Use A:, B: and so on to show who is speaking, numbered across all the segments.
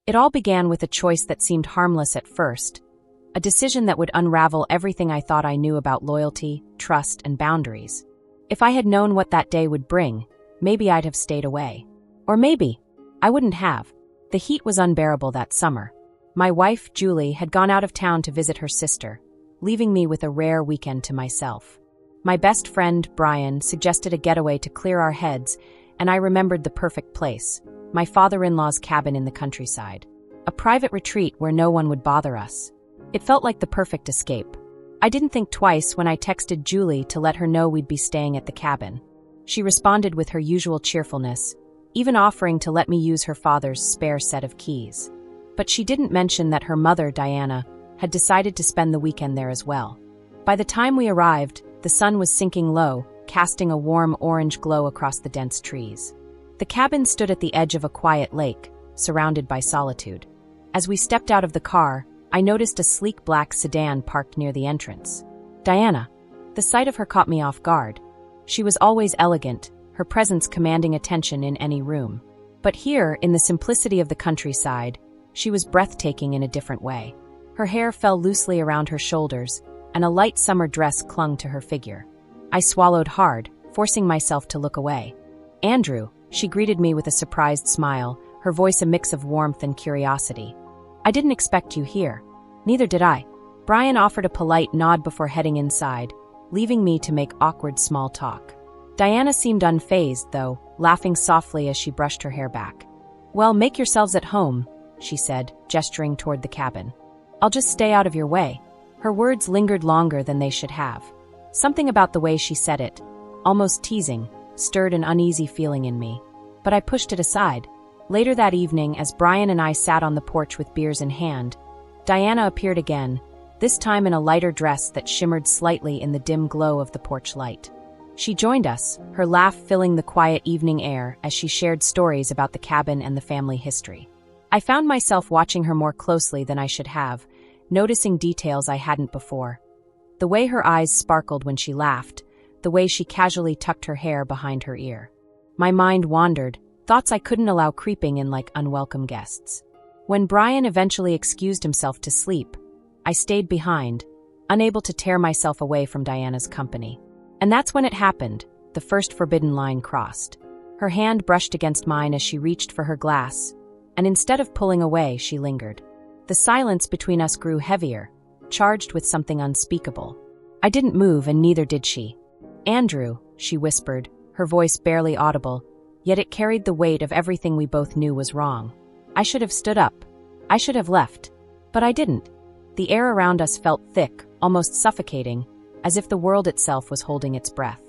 A: It all began with a choice that seemed harmless at first, a decision that would unravel everything I thought I knew about loyalty, trust, and boundaries. If I had known what that day would bring, maybe I'd have stayed away. Or maybe I wouldn't have. The heat was unbearable that summer. My wife, Julie, had gone out of town to visit her sister, leaving me with a rare weekend to myself. My best friend, Brian, suggested a getaway to clear our heads, and I remembered the perfect place, my father-in-law's cabin in the countryside. A private retreat where no one would bother us. It felt like the perfect escape. I didn't think twice when I texted Julie to let her know we'd be staying at the cabin. She responded with her usual cheerfulness, even offering to let me use her father's spare set of keys. But she didn't mention that her mother, Diana, had decided to spend the weekend there as well. By the time we arrived, the sun was sinking low, casting a warm orange glow across the dense trees. The cabin stood at the edge of a quiet lake, surrounded by solitude. As we stepped out of the car, I noticed a sleek black sedan parked near the entrance. Diana. The sight of her caught me off guard. She was always elegant, her presence commanding attention in any room. But here, in the simplicity of the countryside, she was breathtaking in a different way. Her hair fell loosely around her shoulders, and a light summer dress clung to her figure. I swallowed hard, forcing myself to look away. Andrew, she greeted me with a surprised smile, her voice a mix of warmth and curiosity. I didn't expect you here. Neither did I. Brian offered a polite nod before heading inside, leaving me to make awkward small talk. Diana seemed unfazed, though, laughing softly as she brushed her hair back. Well, make yourselves at home, she said, gesturing toward the cabin. I'll just stay out of your way. Her words lingered longer than they should have. Something about the way she said it, almost teasing, stirred an uneasy feeling in me. But I pushed it aside. Later that evening, as Brian and I sat on the porch with beers in hand, Diana appeared again, this time in a lighter dress that shimmered slightly in the dim glow of the porch light. She joined us, her laugh filling the quiet evening air as she shared stories about the cabin and the family history. I found myself watching her more closely than I should have, noticing details I hadn't before. The way her eyes sparkled when she laughed, the way she casually tucked her hair behind her ear. My mind wandered, thoughts I couldn't allow creeping in like unwelcome guests. When Brian eventually excused himself to sleep, I stayed behind, unable to tear myself away from Diana's company. And that's when it happened, the first forbidden line crossed. Her hand brushed against mine as she reached for her glass, and instead of pulling away, she lingered. The silence between us grew heavier, charged with something unspeakable. I didn't move, and neither did she. Andrew, she whispered, her voice barely audible, yet it carried the weight of everything we both knew was wrong. I should have stood up. I should have left. But I didn't. The air around us felt thick, almost suffocating, as if the world itself was holding its breath.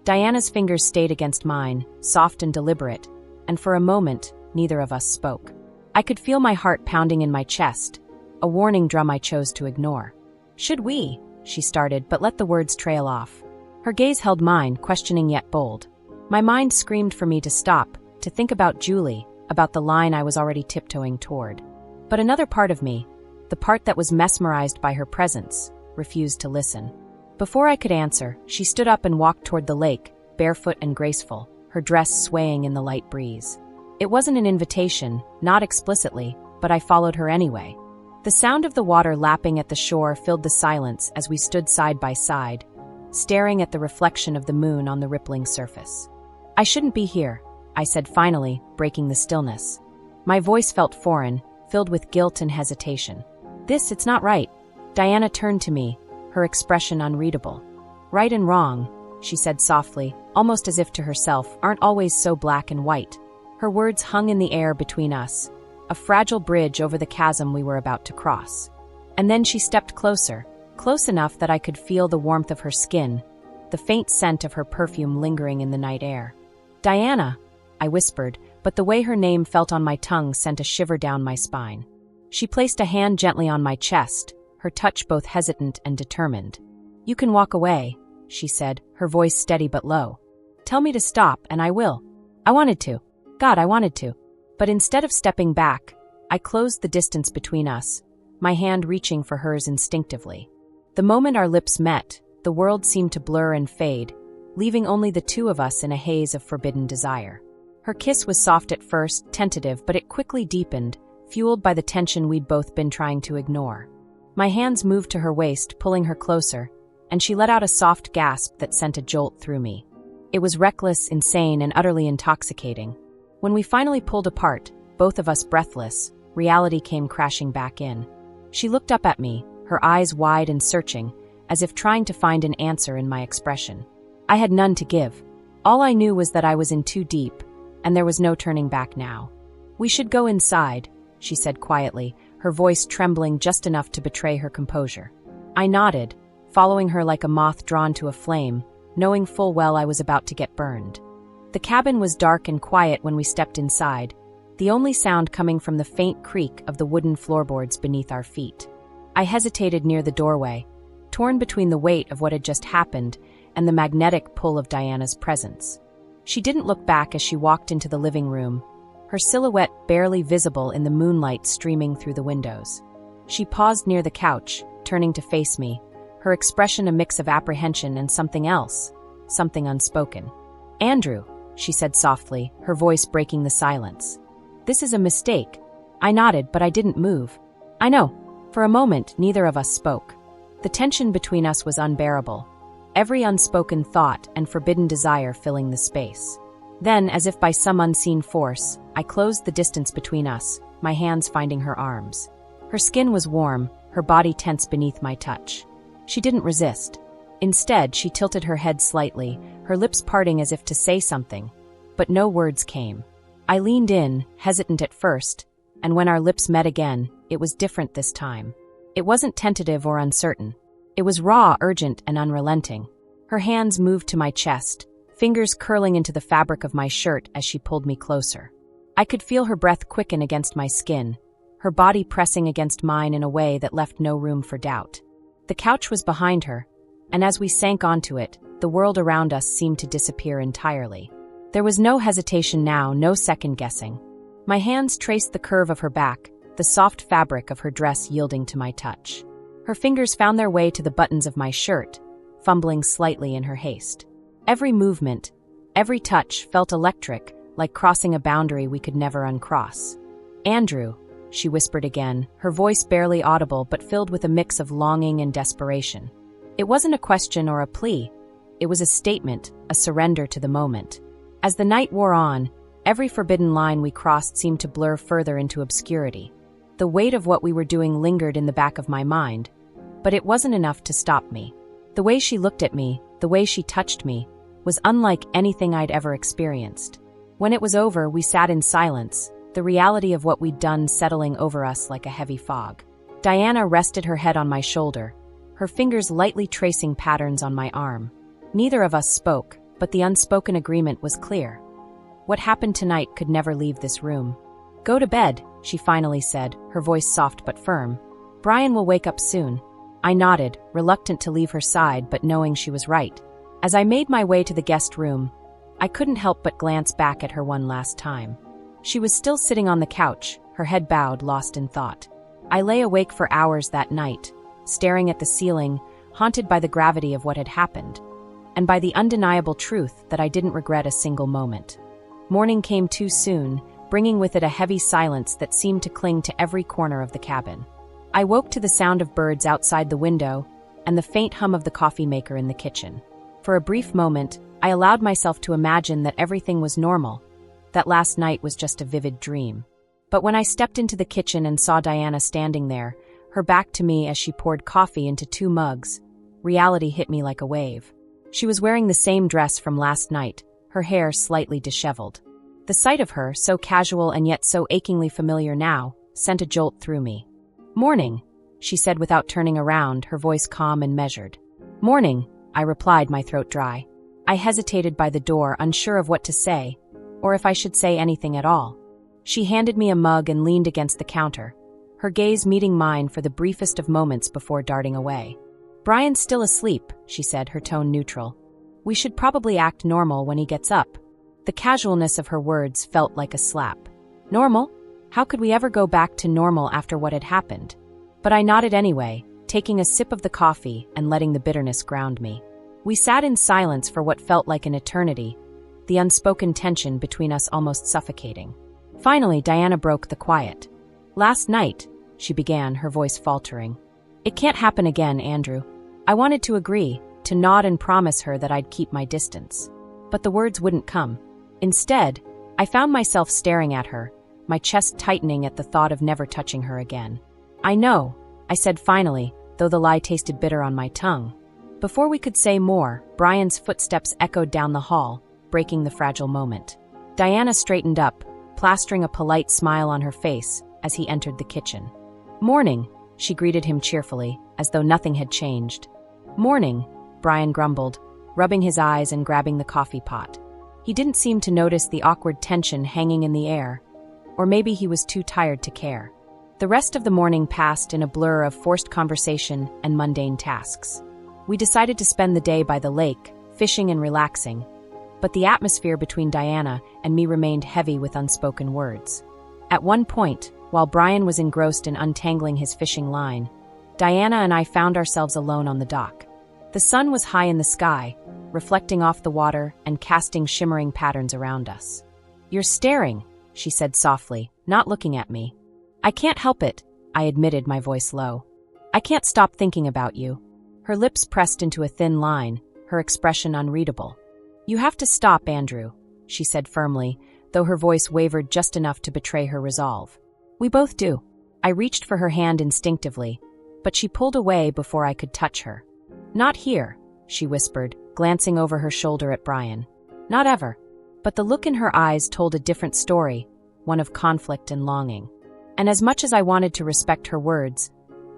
A: Diana's fingers stayed against mine, soft and deliberate, and for a moment, neither of us spoke. I could feel my heart pounding in my chest, a warning drum I chose to ignore. Should we? She started, but let the words trail off. Her gaze held mine, questioning yet bold. My mind screamed for me to stop, to think about Julie, about the line I was already tiptoeing toward. But another part of me, the part that was mesmerized by her presence, refused to listen. Before I could answer, she stood up and walked toward the lake, barefoot and graceful, her dress swaying in the light breeze. It wasn't an invitation, not explicitly, but I followed her anyway. The sound of the water lapping at the shore filled the silence as we stood side by side, staring at the reflection of the moon on the rippling surface. I shouldn't be here, I said finally, breaking the stillness. My voice felt foreign, filled with guilt and hesitation. It's not right. Diana turned to me, her expression unreadable. Right and wrong, she said softly, almost as if to herself, aren't always so black and white. Her words hung in the air between us, a fragile bridge over the chasm we were about to cross. And then she stepped closer, close enough that I could feel the warmth of her skin, the faint scent of her perfume lingering in the night air. Diana, I whispered, but the way her name felt on my tongue sent a shiver down my spine. She placed a hand gently on my chest, her touch both hesitant and determined. You can walk away, she said, her voice steady but low. Tell me to stop, and I will. I wanted to. God, I wanted to. But instead of stepping back, I closed the distance between us, my hand reaching for hers instinctively. The moment our lips met, the world seemed to blur and fade, leaving only the two of us in a haze of forbidden desire. Her kiss was soft at first, tentative, but it quickly deepened, fueled by the tension we'd both been trying to ignore. My hands moved to her waist, pulling her closer, and she let out a soft gasp that sent a jolt through me. It was reckless, insane, and utterly intoxicating. When we finally pulled apart, both of us breathless, reality came crashing back in. She looked up at me, her eyes wide and searching, as if trying to find an answer in my expression. I had none to give. All I knew was that I was in too deep, and there was no turning back now. "We should go inside," she said quietly, her voice trembling just enough to betray her composure. I nodded, following her like a moth drawn to a flame, knowing full well I was about to get burned. The cabin was dark and quiet when we stepped inside, the only sound coming from the faint creak of the wooden floorboards beneath our feet. I hesitated near the doorway, torn between the weight of what had just happened and the magnetic pull of Diana's presence. She didn't look back as she walked into the living room, her silhouette barely visible in the moonlight streaming through the windows. She paused near the couch, turning to face me, her expression a mix of apprehension and something else, something unspoken. "Andrew," she said softly, her voice breaking the silence. "This is a mistake." I nodded, but I didn't move. "I know." For a moment, neither of us spoke. The tension between us was unbearable, every unspoken thought and forbidden desire filling the space. Then, as if by some unseen force, I closed the distance between us, my hands finding her arms. Her skin was warm, her body tense beneath my touch. She didn't resist. Instead, she tilted her head slightly, her lips parting as if to say something, but no words came. I leaned in, hesitant at first, and when our lips met again, it was different this time. It wasn't tentative or uncertain. It was raw, urgent, and unrelenting. Her hands moved to my chest, fingers curling into the fabric of my shirt as she pulled me closer. I could feel her breath quicken against my skin, her body pressing against mine in a way that left no room for doubt. The couch was behind her, and as we sank onto it, the world around us seemed to disappear entirely. There was no hesitation now, no second-guessing. My hands traced the curve of her back, the soft fabric of her dress yielding to my touch. Her fingers found their way to the buttons of my shirt, fumbling slightly in her haste. Every movement, every touch felt electric, like crossing a boundary we could never uncross. "Andrew," she whispered again, her voice barely audible but filled with a mix of longing and desperation. It wasn't a question or a plea. It was a statement, a surrender to the moment. As the night wore on, every forbidden line we crossed seemed to blur further into obscurity. The weight of what we were doing lingered in the back of my mind, but it wasn't enough to stop me. The way she looked at me, the way she touched me, was unlike anything I'd ever experienced. When it was over, we sat in silence, the reality of what we'd done settling over us like a heavy fog. Diana rested her head on my shoulder, her fingers lightly tracing patterns on my arm. Neither of us spoke, but the unspoken agreement was clear. What happened tonight could never leave this room. "Go to bed," she finally said, her voice soft but firm. "Brian will wake up soon." I nodded, reluctant to leave her side but knowing she was right. As I made my way to the guest room, I couldn't help but glance back at her one last time. She was still sitting on the couch, her head bowed, lost in thought. I lay awake for hours that night, staring at the ceiling, haunted by the gravity of what had happened, and by the undeniable truth that I didn't regret a single moment. Morning came too soon, bringing with it a heavy silence that seemed to cling to every corner of the cabin. I woke to the sound of birds outside the window and the faint hum of the coffee maker in the kitchen. For a brief moment, I allowed myself to imagine that everything was normal, that last night was just a vivid dream. But when I stepped into the kitchen and saw Diana standing there, her back to me as she poured coffee into 2 mugs, reality hit me like a wave. She was wearing the same dress from last night, her hair slightly disheveled. The sight of her, so casual and yet so achingly familiar now, sent a jolt through me. "Morning," she said without turning around, her voice calm and measured. "Morning," I replied, my throat dry. I hesitated by the door, unsure of what to say, or if I should say anything at all. She handed me a mug and leaned against the counter, her gaze meeting mine for the briefest of moments before darting away. "Brian's still asleep," she said, her tone neutral. "We should probably act normal when he gets up." The casualness of her words felt like a slap. Normal? How could we ever go back to normal after what had happened? But I nodded anyway, taking a sip of the coffee and letting the bitterness ground me. We sat in silence for what felt like an eternity, the unspoken tension between us almost suffocating. Finally, Diana broke the quiet. Last night, she began, her voice faltering. It can't happen again, Andrew. I wanted to agree, to nod and promise her that I'd keep my distance. But the words wouldn't come. Instead, I found myself staring at her, my chest tightening at the thought of never touching her again. I know, I said finally, though the lie tasted bitter on my tongue. Before we could say more, Brian's footsteps echoed down the hall, breaking the fragile moment. Diana straightened up, plastering a polite smile on her face as he entered the kitchen. Morning, she greeted him cheerfully, as though nothing had changed. Morning, Brian grumbled, rubbing his eyes and grabbing the coffee pot. He didn't seem to notice the awkward tension hanging in the air, or maybe he was too tired to care. The rest of the morning passed in a blur of forced conversation and mundane tasks. We decided to spend the day by the lake, fishing and relaxing, but the atmosphere between Diana and me remained heavy with unspoken words. At one point, while Brian was engrossed in untangling his fishing line, Diana and I found ourselves alone on the dock. The sun was high in the sky, reflecting off the water and casting shimmering patterns around us. "You're staring," she said softly, not looking at me. "I can't help it," I admitted, my voice low. "I can't stop thinking about you." Her lips pressed into a thin line, her expression unreadable. "You have to stop, Andrew," she said firmly, though her voice wavered just enough to betray her resolve. "We both do." I reached for her hand instinctively, but she pulled away before I could touch her. "Not here," she whispered, glancing over her shoulder at Brian. "Not ever." But the look in her eyes told a different story, one of conflict and longing. And as much as I wanted to respect her words,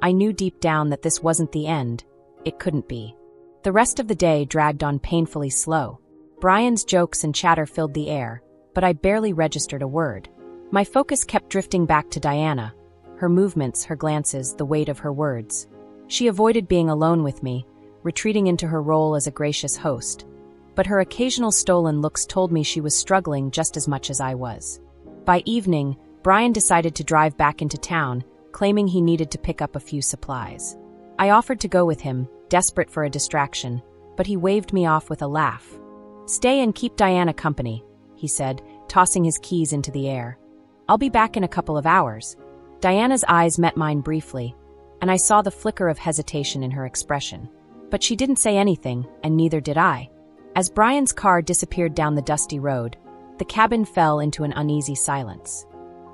A: I knew deep down that this wasn't the end. It couldn't be. The rest of the day dragged on painfully slow. Brian's jokes and chatter filled the air, but I barely registered a word. My focus kept drifting back to Diana, her movements, her glances, the weight of her words. She avoided being alone with me, retreating into her role as a gracious host. But her occasional stolen looks told me she was struggling just as much as I was. By evening, Brian decided to drive back into town, claiming he needed to pick up a few supplies. I offered to go with him, desperate for a distraction, but he waved me off with a laugh. "Stay and keep Diana company," he said, tossing his keys into the air. "I'll be back in a couple of hours." Diana's eyes met mine briefly, and I saw the flicker of hesitation in her expression. But she didn't say anything, and neither did I. As Brian's car disappeared down the dusty road, the cabin fell into an uneasy silence.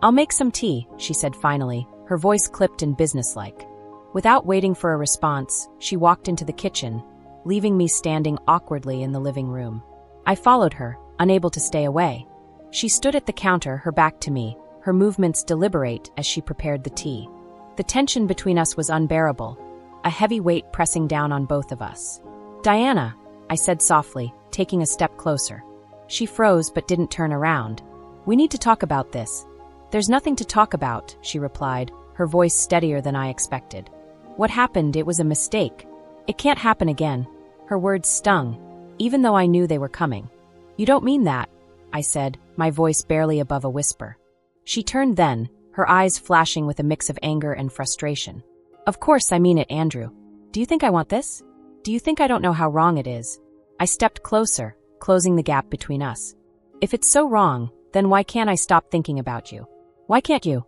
A: "I'll make some tea," she said finally, her voice clipped and businesslike. Without waiting for a response, she walked into the kitchen, leaving me standing awkwardly in the living room. I followed her, unable to stay away. She stood at the counter, her back to me, her movements deliberate as she prepared the tea. The tension between us was unbearable, a heavy weight pressing down on both of us. "Diana," I said softly, taking a step closer. She froze but didn't turn around. "We need to talk about this." "There's nothing to talk about," she replied, her voice steadier than I expected. "What happened, it was a mistake. It can't happen again." Her words stung, even though I knew they were coming. "You don't mean that," I said, my voice barely above a whisper. She turned then, her eyes flashing with a mix of anger and frustration. "Of course I mean it, Andrew. Do you think I want this? Do you think I don't know how wrong it is?" I stepped closer, closing the gap between us. "If it's so wrong, then why can't I stop thinking about you? Why can't you?"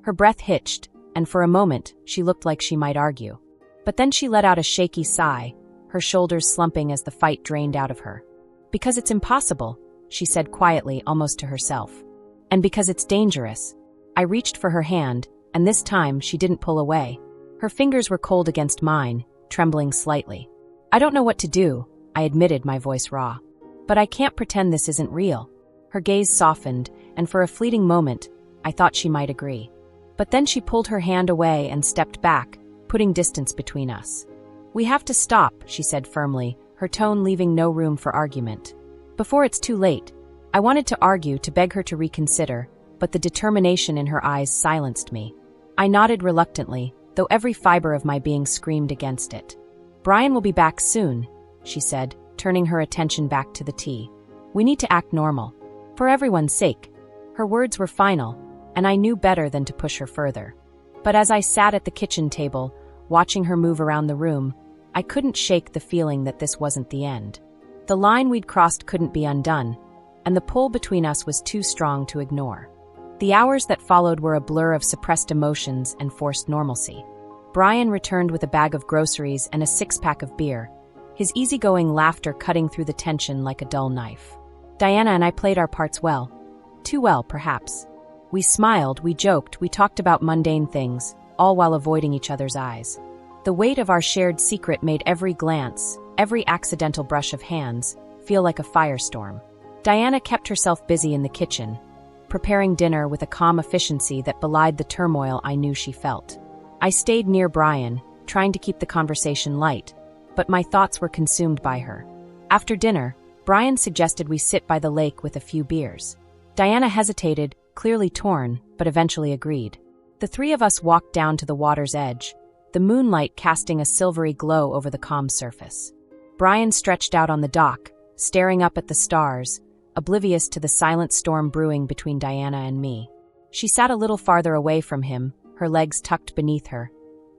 A: Her breath hitched, and for a moment, she looked like she might argue. But then she let out a shaky sigh, her shoulders slumping as the fight drained out of her. "Because it's impossible," she said quietly, almost to herself. "And because it's dangerous." I reached for her hand, and this time she didn't pull away. Her fingers were cold against mine, trembling slightly. "I don't know what to do," I admitted, my voice raw. "But I can't pretend this isn't real." Her gaze softened, and for a fleeting moment, I thought she might agree. But then she pulled her hand away and stepped back, putting distance between us. "We have to stop," she said firmly, her tone leaving no room for argument. "Before it's too late." I wanted to argue, to beg her to reconsider, but the determination in her eyes silenced me. I nodded reluctantly, though every fiber of my being screamed against it. "Brian will be back soon," she said, turning her attention back to the tea. "We need to act normal. For everyone's sake." Her words were final, and I knew better than to push her further. But as I sat at the kitchen table, watching her move around the room, I couldn't shake the feeling that this wasn't the end. The line we'd crossed couldn't be undone, and the pull between us was too strong to ignore. The hours that followed were a blur of suppressed emotions and forced normalcy. Brian returned with a bag of groceries and a six-pack of beer, his easygoing laughter cutting through the tension like a dull knife. Diana and I played our parts well. Too well, perhaps. We smiled, we joked, we talked about mundane things, all while avoiding each other's eyes. The weight of our shared secret made every glance, every accidental brush of hands, feel like a firestorm. Diana kept herself busy in the kitchen, preparing dinner with a calm efficiency that belied the turmoil I knew she felt. I stayed near Brian, trying to keep the conversation light, but my thoughts were consumed by her. After dinner, Brian suggested we sit by the lake with a few beers. Diana hesitated, clearly torn, but eventually agreed. The three of us walked down to the water's edge, the moonlight casting a silvery glow over the calm surface. Brian stretched out on the dock, staring up at the stars, oblivious to the silent storm brewing between Diana and me. She sat a little farther away from him, her legs tucked beneath her,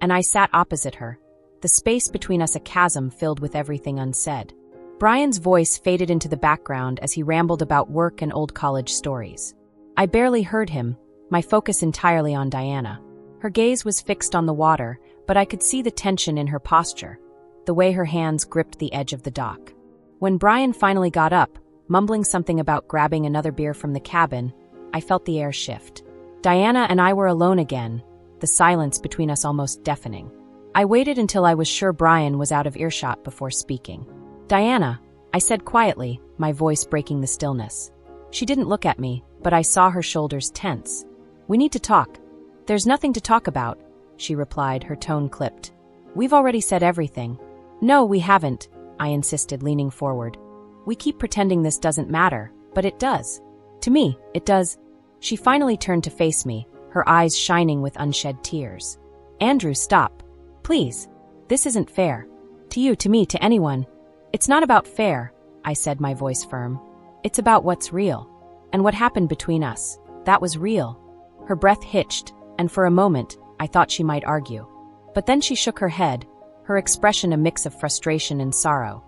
A: and I sat opposite her, the space between us a chasm filled with everything unsaid. Brian's voice faded into the background as he rambled about work and old college stories. I barely heard him, my focus entirely on Diana. Her gaze was fixed on the water, but I could see the tension in her posture, the way her hands gripped the edge of the dock. When Brian finally got up, mumbling something about grabbing another beer from the cabin, I felt the air shift. Diana and I were alone again, the silence between us almost deafening. I waited until I was sure Brian was out of earshot before speaking. "Diana," I said quietly, my voice breaking the stillness. She didn't look at me, but I saw her shoulders tense. "We need to talk." "There's nothing to talk about," she replied, her tone clipped. "We've already said everything." "No, we haven't," I insisted, leaning forward. "We keep pretending this doesn't matter, but it does. To me, it does." She finally turned to face me, her eyes shining with unshed tears. "Andrew, stop. Please. This isn't fair. To you, to me, to anyone. It's not about fair," I said, my voice firm. "It's about what's real. And what happened between us, that was real." Her breath hitched, and for a moment, I thought she might argue. But then she shook her head, her expression a mix of frustration and sorrow.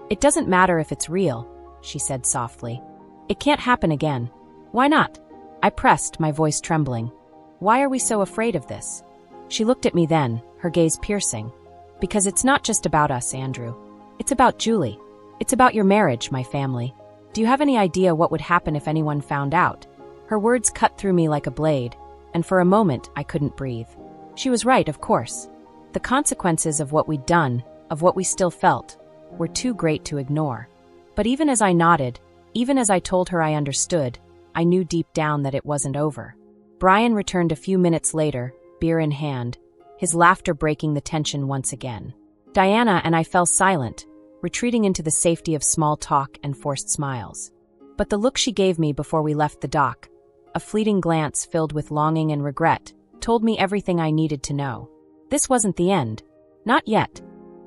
A: "It doesn't matter if it's real," she said softly. "It can't happen again." "Why not?" I pressed, my voice trembling. "Why are we so afraid of this?" She looked at me then, her gaze piercing. "Because it's not just about us, Andrew. It's about Julie. It's about your marriage, my family. Do you have any idea what would happen if anyone found out?" Her words cut through me like a blade, and for a moment I couldn't breathe. She was right, of course. The consequences of what we'd done, of what we still felt, were too great to ignore. But even as I nodded, even as I told her I understood, I knew deep down that it wasn't over. Brian returned a few minutes later, beer in hand, his laughter breaking the tension once again. Diana and I fell silent, retreating into the safety of small talk and forced smiles. But the look she gave me before we left the dock, a fleeting glance filled with longing and regret, told me everything I needed to know. This wasn't the end. Not yet.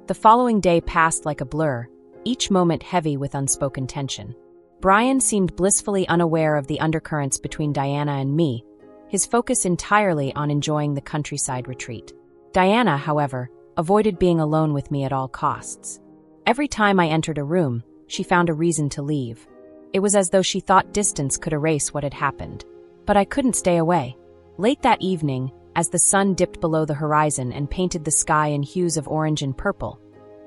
A: The following day passed like a blur, each moment heavy with unspoken tension. Brian seemed blissfully unaware of the undercurrents between Diana and me, his focus entirely on enjoying the countryside retreat. Diana, however, avoided being alone with me at all costs. Every time I entered a room, she found a reason to leave. It was as though she thought distance could erase what had happened. But I couldn't stay away. Late that evening, as the sun dipped below the horizon and painted the sky in hues of orange and purple,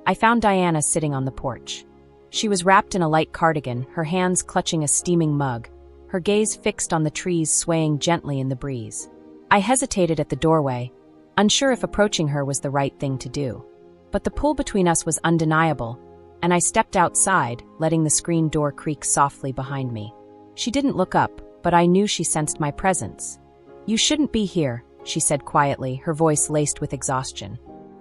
A: I found Diana sitting on the porch. She was wrapped in a light cardigan, her hands clutching a steaming mug, her gaze fixed on the trees swaying gently in the breeze. I hesitated at the doorway, unsure if approaching her was the right thing to do. But the pull between us was undeniable, and I stepped outside, letting the screen door creak softly behind me. She didn't look up, but I knew she sensed my presence. "You shouldn't be here," she said quietly, her voice laced with exhaustion.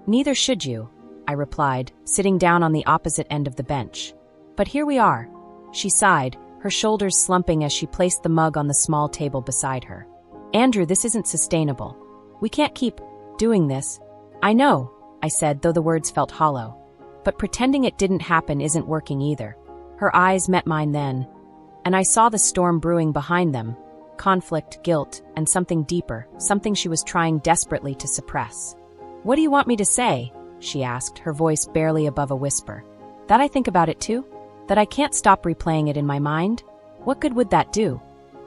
A: "Neither should you," I replied, sitting down on the opposite end of the bench. "But here we are." She sighed, her shoulders slumping as she placed the mug on the small table beside her. "Andrew, this isn't sustainable. We can't keep doing this." "I know," I said, though the words felt hollow. "But pretending it didn't happen isn't working either." Her eyes met mine then, and I saw the storm brewing behind them, conflict, guilt, and something deeper, something she was trying desperately to suppress. "What do you want me to say?" she asked, her voice barely above a whisper. "That I think about it too? That I can't stop replaying it in my mind? What good would that do?"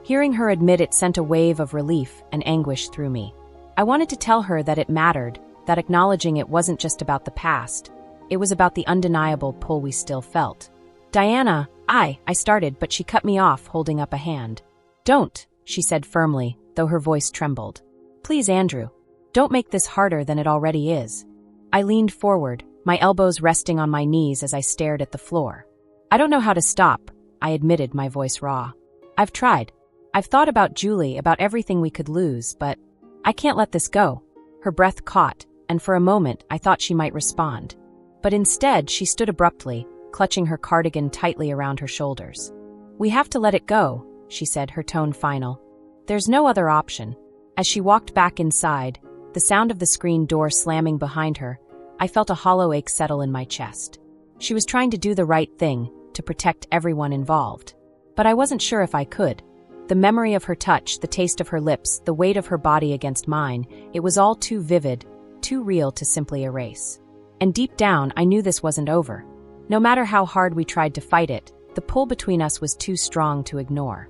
A: Hearing her admit it sent a wave of relief and anguish through me. I wanted to tell her that it mattered, that acknowledging it wasn't just about the past. It was about the undeniable pull we still felt. Diana, I started, but she cut me off, holding up a hand. Don't, she said firmly, though her voice trembled. Please, Andrew. Don't make this harder than it already is. I leaned forward, my elbows resting on my knees as I stared at the floor. I don't know how to stop, I admitted, my voice raw. I've tried. I've thought about Julie, about everything we could lose, but I can't let this go. Her breath caught, and for a moment I thought she might respond. But instead, she stood abruptly, clutching her cardigan tightly around her shoulders. We have to let it go, she said, her tone final. There's no other option. As she walked back inside, the sound of the screen door slamming behind her, I felt a hollow ache settle in my chest. She was trying to do the right thing, to protect everyone involved. But I wasn't sure if I could. The memory of her touch, the taste of her lips, the weight of her body against mine, it was all too vivid, too real to simply erase. And deep down, I knew this wasn't over. No matter how hard we tried to fight it, the pull between us was too strong to ignore.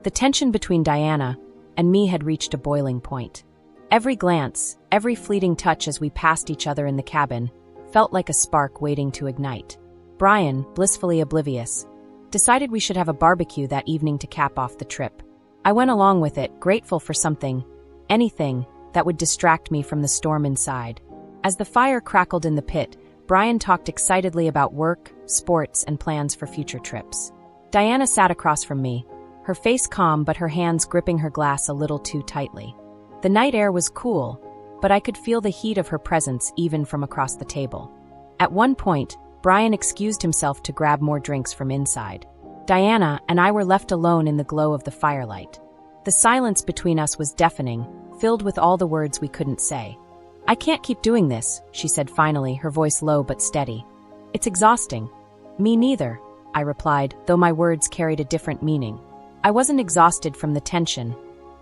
A: The tension between Diana and me had reached a boiling point. Every glance, every fleeting touch as we passed each other in the cabin, felt like a spark waiting to ignite. Brian, blissfully oblivious, decided we should have a barbecue that evening to cap off the trip. I went along with it, grateful for something, anything, that would distract me from the storm inside. As the fire crackled in the pit, Brian talked excitedly about work, sports, and plans for future trips. Diana sat across from me, her face calm but her hands gripping her glass a little too tightly. The night air was cool, but I could feel the heat of her presence even from across the table. At one point, Brian excused himself to grab more drinks from inside. Diana and I were left alone in the glow of the firelight. The silence between us was deafening, filled with all the words we couldn't say. I can't keep doing this, she said finally, her voice low but steady. It's exhausting. Me neither, I replied, though my words carried a different meaning. I wasn't exhausted from the tension.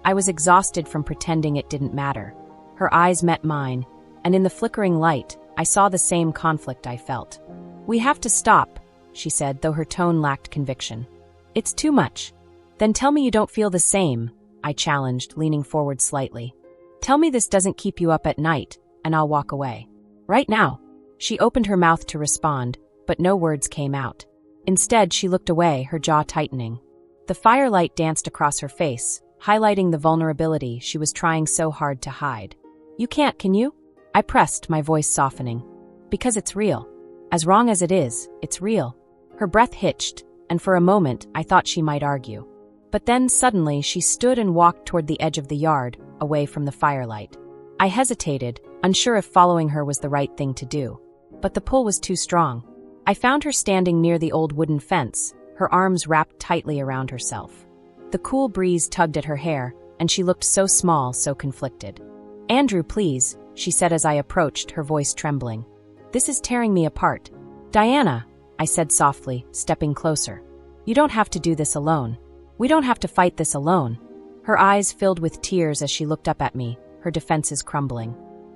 A: I was exhausted from pretending it didn't matter. Her eyes met mine, and in the flickering light, I saw the same conflict I felt. We have to stop, she said, though her tone lacked conviction. It's too much. Then tell me you don't feel the same, I challenged, leaning forward slightly. Tell me this doesn't keep you up at night, and I'll walk away. Right now. She opened her mouth to respond, but no words came out. Instead, she looked away, her jaw tightening. The firelight danced across her face, highlighting the vulnerability she was trying so hard to hide. You can't, can you? I pressed, my voice softening. Because it's real. As wrong as it is, it's real. Her breath hitched, and for a moment I thought she might argue. But then suddenly she stood and walked toward the edge of the yard, away from the firelight. I hesitated, unsure if following her was the right thing to do. But the pull was too strong. I found her standing near the old wooden fence, her arms wrapped tightly around herself. The cool breeze tugged at her hair, and she looked so small, so conflicted. Andrew, please, she said as I approached, her voice trembling. This is tearing me apart. Diana, I said softly, stepping closer. You don't have to do this alone. We don't have to fight this alone. Her eyes filled with tears as she looked up at me, her defenses crumbling.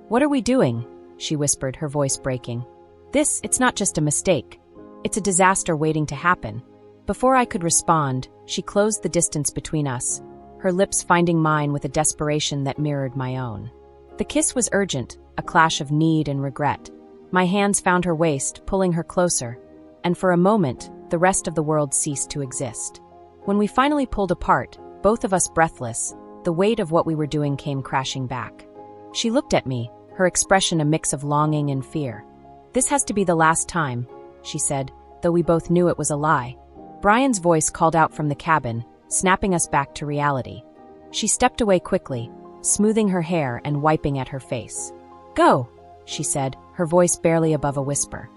A: What are we doing? She whispered, her voice breaking. It's not just a mistake. It's a disaster waiting to happen. Before I could respond, she closed the distance between us, her lips finding mine with a desperation that mirrored my own. The kiss was urgent, a clash of need and regret. My hands found her waist, pulling her closer, and for a moment, the rest of the world ceased to exist. When we finally pulled apart, both of us breathless, the weight of what we were doing came crashing back. She looked at me, her expression a mix of longing and fear. This has to be the last time, she said, though we both knew it was a lie. Brian's voice called out from the cabin, snapping us back to reality. She stepped away quickly, smoothing her hair and wiping at her face. Go, she said, her voice barely above a whisper.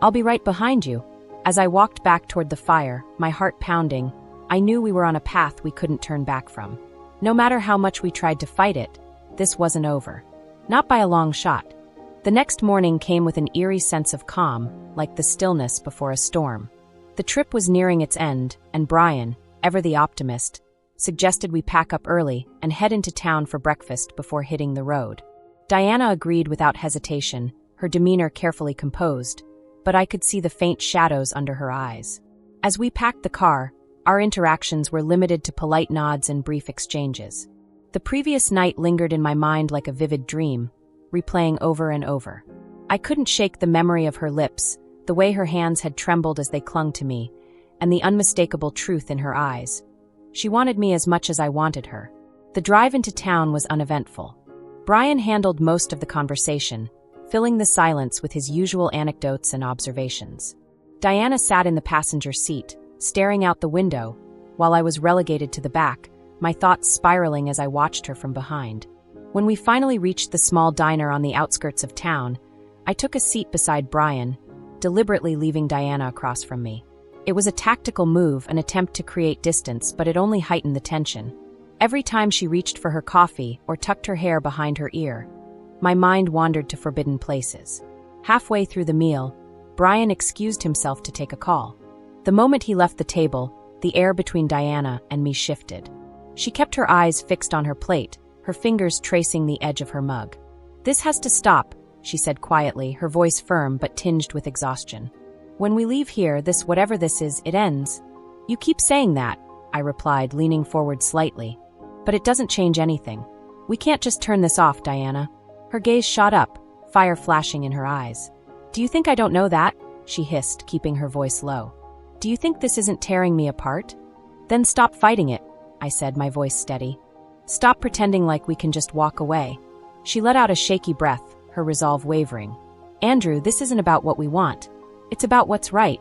A: I'll be right behind you. As I walked back toward the fire, my heart pounding, I knew we were on a path we couldn't turn back from. No matter how much we tried to fight it, this wasn't over. Not by a long shot. The next morning came with an eerie sense of calm, like the stillness before a storm. The trip was nearing its end, and Brian, ever the optimist, suggested we pack up early and head into town for breakfast before hitting the road. Diana agreed without hesitation, her demeanor carefully composed, but I could see the faint shadows under her eyes. As we packed the car, Our interactions were limited to polite nods and brief exchanges. The previous night lingered in my mind like a vivid dream, replaying over and over. I couldn't shake the memory of her lips, the way her hands had trembled as they clung to me, and the unmistakable truth in her eyes. She wanted me as much as I wanted her. The drive into town was uneventful. Brian handled most of the conversation, filling the silence with his usual anecdotes and observations. Diana sat in the passenger seat, staring out the window, while I was relegated to the back, my thoughts spiraling as I watched her from behind. When we finally reached the small diner on the outskirts of town, I took a seat beside Brian, deliberately leaving Diana across from me. It was a tactical move, an attempt to create distance, but it only heightened the tension. Every time she reached for her coffee or tucked her hair behind her ear, my mind wandered to forbidden places. Halfway through the meal, Brian excused himself to take a call. The moment he left the table, the air between Diana and me shifted. She kept her eyes fixed on her plate, her fingers tracing the edge of her mug. "This has to stop," she said quietly, her voice firm but tinged with exhaustion. "When we leave here, this whatever this is, it ends." "You keep saying that," I replied, leaning forward slightly. "But it doesn't change anything. We can't just turn this off, Diana." Her gaze shot up, fire flashing in her eyes. "Do you think I don't know that?" she hissed, keeping her voice low. "Do you think this isn't tearing me apart? Then stop fighting it," I said, my voice steady. "Stop pretending like we can just walk away." She let out a shaky breath, her resolve wavering. "Andrew, this isn't about what we want. It's about what's right."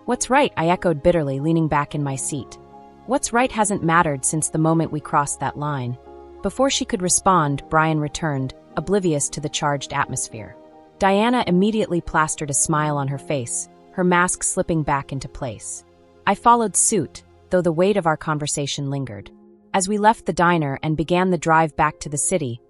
A: "What's right?" I echoed bitterly, leaning back in my seat. "What's right hasn't mattered since the moment we crossed that line." Before she could respond, Brian returned, oblivious to the charged atmosphere. Diana immediately plastered a smile on her face, her mask slipping back into place. I followed suit, though the weight of our conversation lingered. As we left the diner and began the drive back to the city,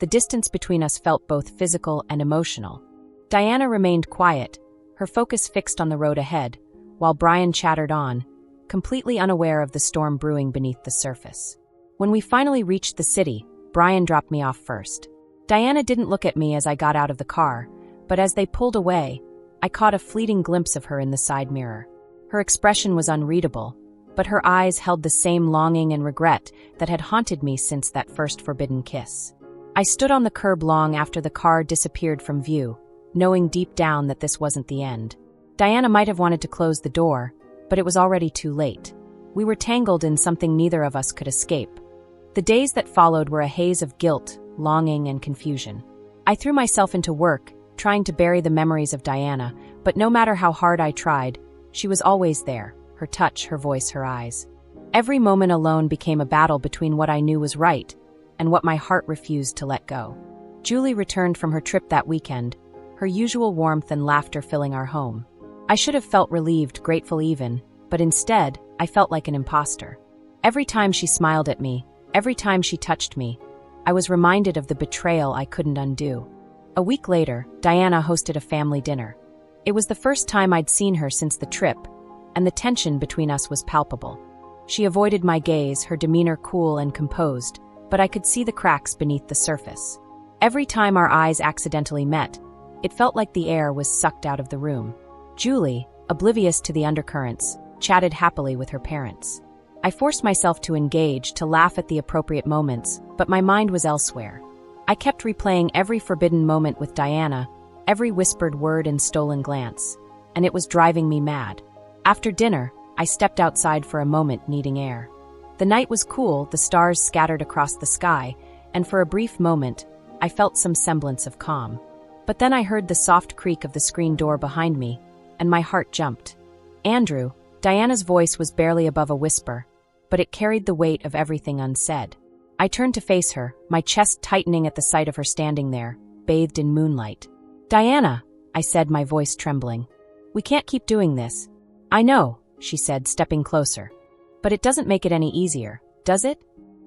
A: the distance between us felt both physical and emotional. Diana remained quiet, her focus fixed on the road ahead, while Brian chattered on, completely unaware of the storm brewing beneath the surface. When we finally reached the city, Brian dropped me off first. Diana didn't look at me as I got out of the car, but as they pulled away, I caught a fleeting glimpse of her in the side mirror. Her expression was unreadable, but her eyes held the same longing and regret that had haunted me since that first forbidden kiss. I stood on the curb long after the car disappeared from view, knowing deep down that this wasn't the end. Diana might have wanted to close the door, but it was already too late. We were tangled in something neither of us could escape. The days that followed were a haze of guilt, longing, and confusion. I threw myself into work, trying to bury the memories of Diana, but no matter how hard I tried, she was always there, her touch, her voice, her eyes. Every moment alone became a battle between what I knew was right and what my heart refused to let go. Julie returned from her trip that weekend, her usual warmth and laughter filling our home. I should have felt relieved, grateful even, but instead, I felt like an imposter. Every time she smiled at me, every time she touched me, I was reminded of the betrayal I couldn't undo. A week later, Diana hosted a family dinner. It was the first time I'd seen her since the trip, and the tension between us was palpable. She avoided my gaze, her demeanor cool and composed, but I could see the cracks beneath the surface. Every time our eyes accidentally met, it felt like the air was sucked out of the room. Julie, oblivious to the undercurrents, chatted happily with her parents. I forced myself to engage, to laugh at the appropriate moments, but my mind was elsewhere. I kept replaying every forbidden moment with Diana, every whispered word and stolen glance, and it was driving me mad. After dinner, I stepped outside for a moment, needing air. The night was cool, the stars scattered across the sky, and for a brief moment, I felt some semblance of calm. But then I heard the soft creak of the screen door behind me, and my heart jumped. "Andrew," Diana's voice was barely above a whisper, but it carried the weight of everything unsaid. I turned to face her, my chest tightening at the sight of her standing there, bathed in moonlight. "Diana," I said, my voice trembling. "We can't keep doing this." "I know," she said, stepping closer. "But it doesn't make it any easier, does it?"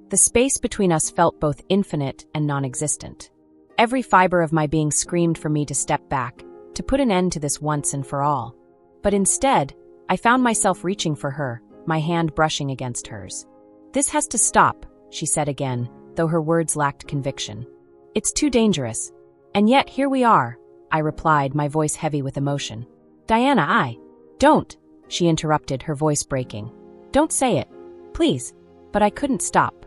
A: The space between us felt both infinite and non-existent. Every fiber of my being screamed for me to step back, to put an end to this once and for all. But instead, I found myself reaching for her, my hand brushing against hers. "This has to stop," she said again, though her words lacked conviction. "It's too dangerous." "And yet here we are," I replied, my voice heavy with emotion. "Diana, Don't," she interrupted, her voice breaking. Don't say it. Please. But I couldn't stop.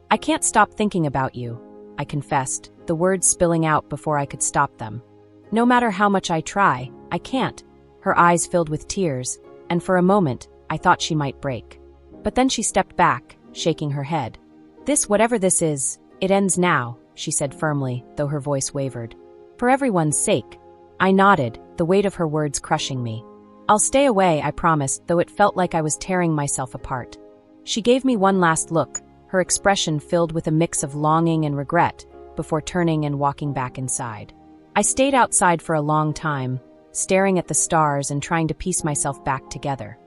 A: I can't stop thinking about you, I confessed, the words spilling out before I could stop them. No matter how much I try, I can't. Her eyes filled with tears, and for a moment, I thought she might break. But then she stepped back, shaking her head. Whatever this is, it ends now, she said firmly, though her voice wavered. For everyone's sake. I nodded, the weight of her words crushing me. I'll stay away, I promised, though it felt like I was tearing myself apart. She gave me one last look, her expression filled with a mix of longing and regret, before turning and walking back inside. I stayed outside for a long time, staring at the stars and trying to piece myself back together.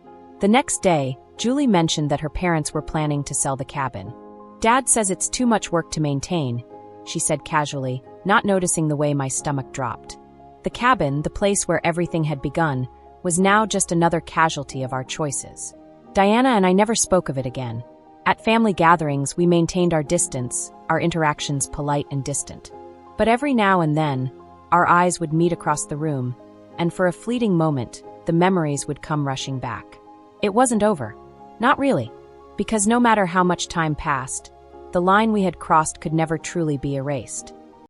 A: The next day, Julie mentioned that her parents were planning to sell the cabin. Dad says it's too much work to maintain, she said casually, not noticing the way my stomach dropped. The cabin, the place where everything had begun, was now just another casualty of our choices. Diana and I never spoke of it again. At family gatherings, we maintained our distance, our interactions polite and distant. But every now and then, our eyes would meet across the room, and for a fleeting moment, the memories would come rushing back. It wasn't over. Not really. Because no matter how much time passed, the line we had crossed could never truly be erased.